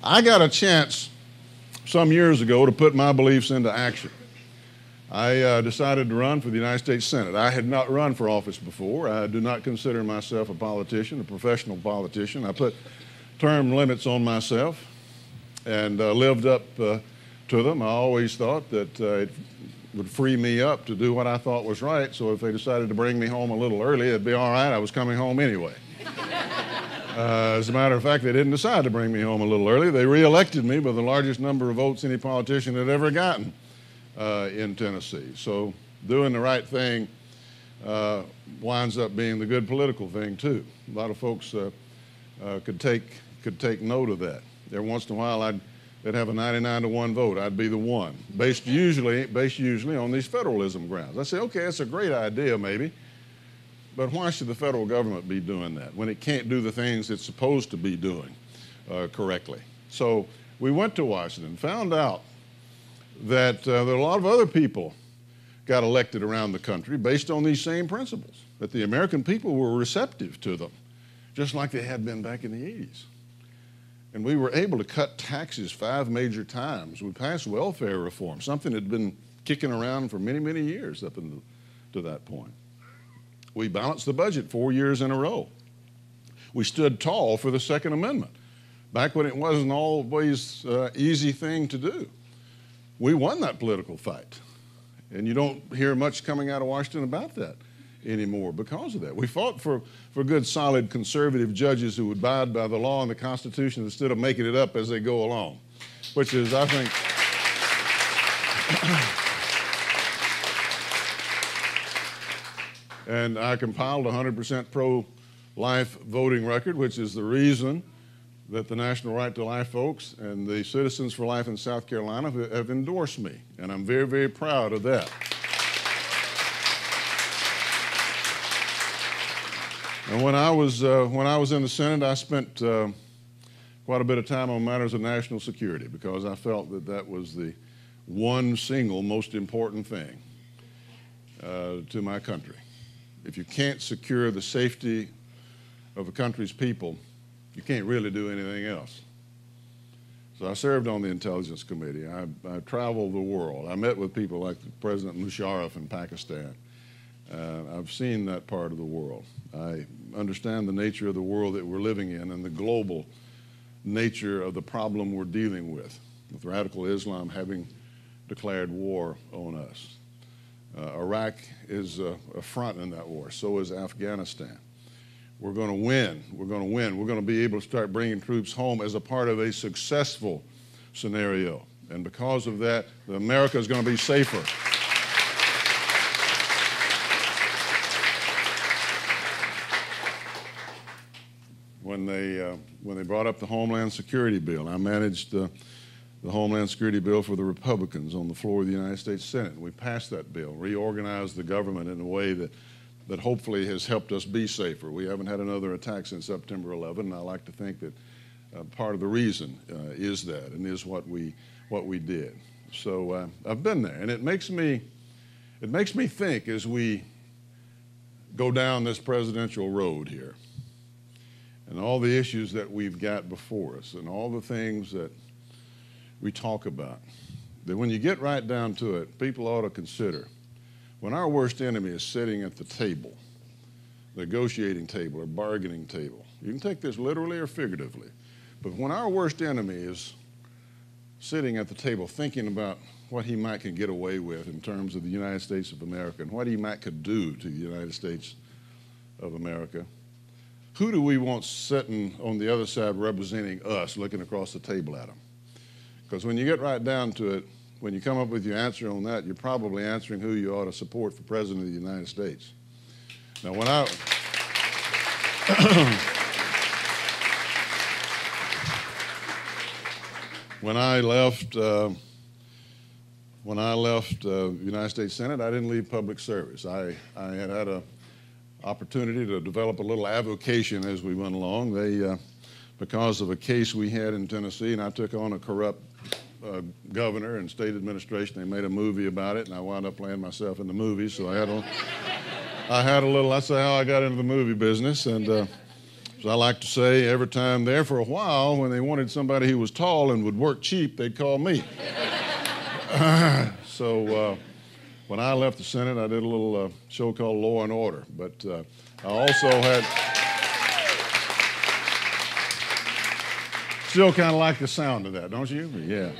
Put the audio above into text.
I got a chance some years ago to put my beliefs into action. I decided to run for the United States Senate. I had not run for office before. I do not consider myself a politician, a professional politician. I put term limits on myself and lived up to them. I always thought that it would free me up to do what I thought was right, so if they decided to bring me home a little early, it'd be all right. I was coming home anyway. As a matter of fact, they didn't decide to bring me home a little early. They reelected me by the largest number of votes any politician had ever gotten in Tennessee. So doing the right thing winds up being the good political thing, too. A lot of folks could take note of that. Every once in a while, they'd have a 99-to-1 vote. I'd be the one, based usually on these federalism grounds. I say, okay, that's a great idea, maybe, but why should the federal government be doing that when it can't do the things it's supposed to be doing correctly? So we went to Washington, found out that there are a lot of other people got elected around the country based on these same principles, that the American people were receptive to them, just like they had been back in the 80s. And we were able to cut taxes 5 major times. We passed welfare reform, something that had been kicking around for many, many years up to that point. We balanced the budget 4 years in a row. We stood tall for the Second Amendment, back when it wasn't always an easy thing to do. We won that political fight, and you don't hear much coming out of Washington about that anymore because of that. We fought for good, solid, conservative judges who would abide by the law and the Constitution instead of making it up as they go along, which is, I think, and I compiled a 100% pro-life voting record, which is the reason that the National Right to Life folks and the Citizens for Life in South Carolina have endorsed me, and I'm very, very proud of that. And when I was in the Senate, I spent quite a bit of time on matters of national security because I felt that that was the one single most important thing to my country. If you can't secure the safety of a country's people, you can't really do anything else. So I served on the Intelligence Committee. I traveled the world. I met with people like President Musharraf in Pakistan. I've seen that part of the world. I understand the nature of the world that we're living in and the global nature of the problem we're dealing with radical Islam having declared war on us. Iraq is a front in that war. So is Afghanistan. We're going to win. We're going to win. We're going to be able to start bringing troops home as a part of a successful scenario. And because of that, America is going to be safer. When they brought up the Homeland Security bill, I managed the Homeland Security bill for the Republicans on the floor of the United States Senate. We passed that bill, reorganized the government in a way that hopefully has helped us be safer. We haven't had another attack since September 11, and I like to think that part of the reason is that and is what we did. So I've been there, and it makes me think as we go down this presidential road here, and all the issues that we've got before us, and all the things that we talk about, that when you get right down to it, people ought to consider when our worst enemy is sitting at the table, negotiating table or bargaining table. You can take this literally or figuratively, but when our worst enemy is sitting at the table thinking about what he might could get away with in terms of the United States of America and what he might could do to the United States of America, who do we want sitting on the other side representing us looking across the table at him? Because when you get right down to it, when you come up with your answer on that, you're probably answering who you ought to support for President of the United States. Now, when I left the United States Senate, I didn't leave public service. I had an opportunity to develop a little avocation as we went along. Because of a case we had in Tennessee, and I took on a corrupt governor and state administration, they made a movie about it, and I wound up playing myself in the movie. So I had a little. That's how I got into the movie business, and As I like to say, every time there for a while, when they wanted somebody who was tall and would work cheap, they'd call me. So when I left the Senate, I did a little show called Law and Order. But I also had... Still kind of like the sound of that, don't you? Yeah.